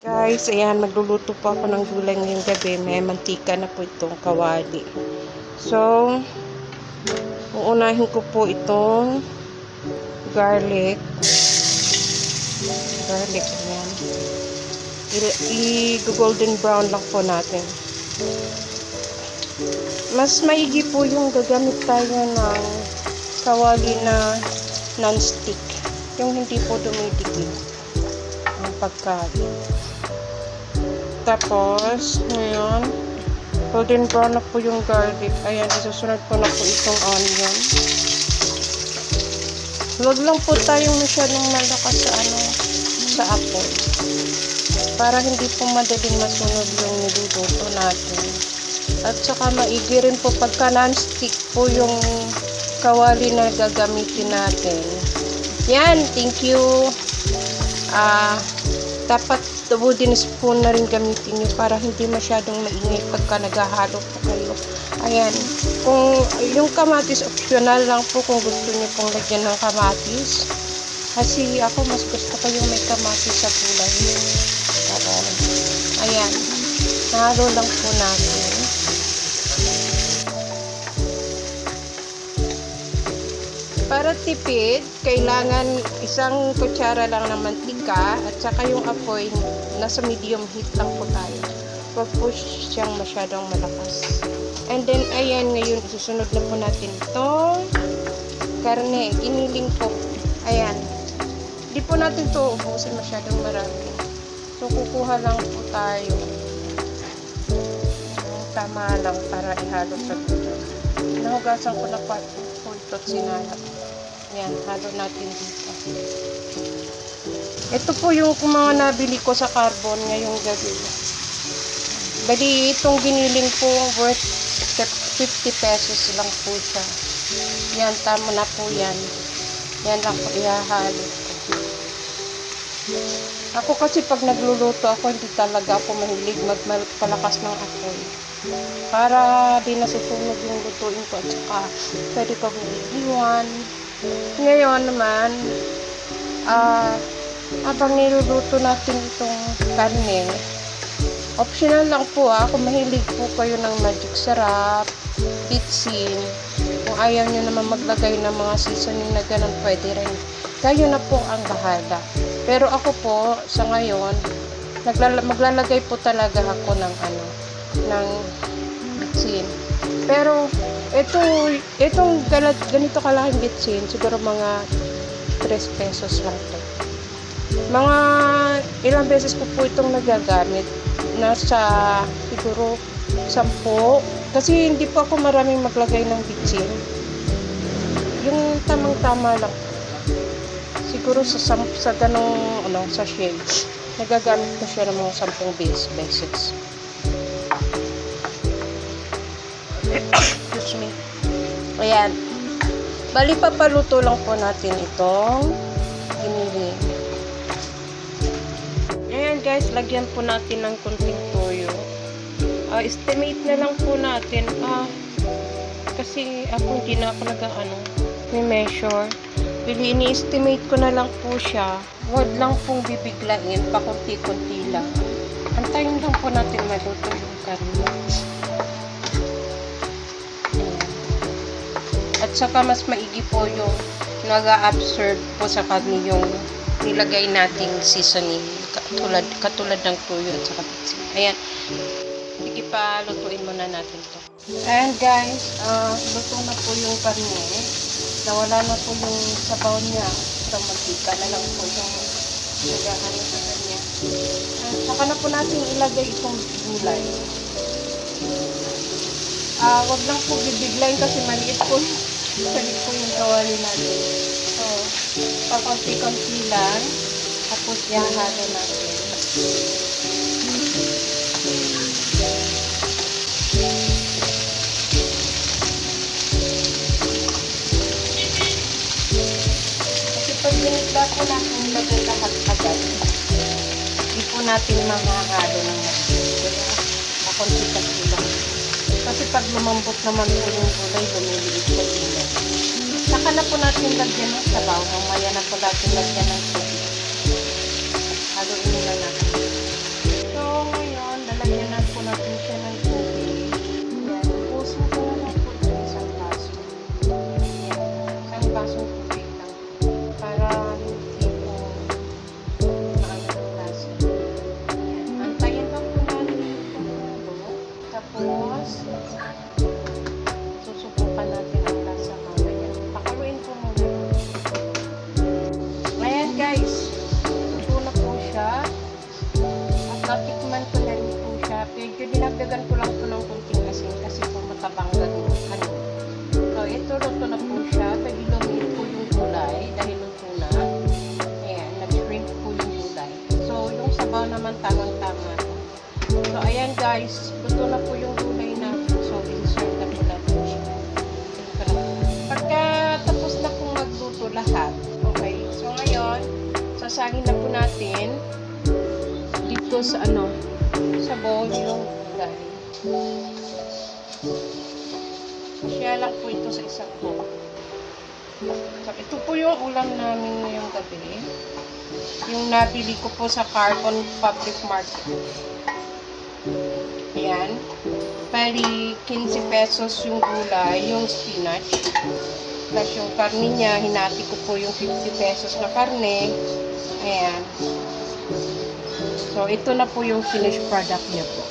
Guys, ayan, magluluto po ako ng gulay ngayong gabi. May mantika na po itong kawali. So, uunahin ko po itong garlic. Garlic, ayan. I-golden brown lang po natin. Mas maigi po yung gagamit tayo ng kawali na non-stick. Yung hindi po dumidikit ang pagkain. Tapos, ngayon, golden brown na po yung garlic. Ayan, isusunod ko na po itong onion. Huwag lang po tayong masyadong malakas sa apoy. Para hindi po madaling masunog yung niluluto natin. At saka maigi rin po pagka non-stick po yung kawali na gagamitin natin. Yan, thank you. Dapat wooden spoon na rin gamitin nyo para hindi masyadong maingay pagka naghahalo po kayo. Ayan. Kung yung kamatis, optional lang po kung gusto nyo pong lagyan ng kamatis. Kasi ako mas gusto ko yung may kamatis sa gulay. Ayan. Nahalo lang po natin. Para tipid, kailangan isang kutsara lang ng mantika at saka yung apoy nasa medium heat lang po tayo. Huwag po siyang masyadong malakas. And then, ayan, ngayon, susunod na po natin itong karne. Giniling po. Ayan. Hindi po natin ito ubusin masyadong marami. So, kukuha lang po tayo. Tama lang para ihalo sa gulay. Nahugasan ko na po ito at sinalap. Yan, halo natin dito. Ito po yung mga nabili ko sa carbon ngayong gabi. Bali, itong giniling po worth 50 pesos lang po siya. Yan, tama na po yan. Yan lang po ihahalo ko. Ako kasi pag nagluluto ako, hindi talaga ako mahilig magpalakas ng apoy. Para di nasusunog yung lutuin ko at saka pwede ko iiwan. Ngayon naman, habang niluluto natin itong karne, optional lang po kung mahilig po kayo ng magic sarap, bitsin, kung ayaw nyo naman maglagay ng mga seasoning na ganun, pwede rin. Kayo na po ang bahala. Pero ako po, sa ngayon, maglalagay po talaga ako ng bitsin. Pero itong ganito kalaking bitsin, siguro mga 3 pesos lang to. Mga ilang beses ko po itong nagagamit. Nasa siguro 10. Kasi hindi po ako maraming maglagay ng bitsin. Yung tamang-tama lang. Siguro sa ganong sachet, nagagamit ko siya ng mga 10 beses. Excuse me. Ayan. Bali, papaluto lang po natin itong giniling. Ayan guys, lagyan po natin ng konting toyo. Estimate na lang po natin. Kasi ako hindi na ako may measure. Bili, ini-estimate ko na lang po siya. Huwag lang pong bibiglain, pakunti-kunti lang. Antayin lang po natin maluto yung karne. At saka mas maigi po yung nag-a-absorb po sa karne yung nilagay nating seasoning. Katulad ng tuyo at saka bitsin. Ayan. Sige pa, lutuin muna natin to. Ayan guys, luto na po yung karne. Nawala na po yung sabaw niya. So, magtika na lang po yung nagahan sa kanya. Saka na po natin ilagay itong gulay. Wag lang po bibiglayin kasi maliit po yung kawali natin. So, pakunti-kunti lang. Tapos ihahalo natin. Pag binigla po natin ilagay lahat agad, hindi po natin mahahalo ng masin. Kaya, pakunti-kunti lang. Kasi pag lumambot naman po yung gulay, lumiliit po din. Saka na po natin lagyan ng sabaw. Mamaya na po natin lagyan ng tubig. Haluin na natin. Tiniman ko na rin po siya. Medyo dinagdagan ko lang ito ng kunting asin kasi po matabang ganun. Ano. So, ito luto na po siya. Pwede lumit po yung gulay dahil luto na. Ayan, nag-shrink po yung gulay. So, yung sabaw naman tamang-tama. So, ayan guys. Luto na po yung gulay natin. So, i-serve na po natin siya. Pagka tapos na pong magluto lahat. Okay. So, ngayon, sasangin na po natin dito sa sa bowl yung gulay. Siya lang po ito sa isang bowl. So, ito po yung ulam namin ngayong gabi. Yung nabili ko po sa Carbon Public Market. Ayan. Bali, 15 pesos yung gulay, yung spinach. Plus yung karne niya, hinati ko po yung 50 pesos na karne. Ayan. So, ito na po yung finished product niya po.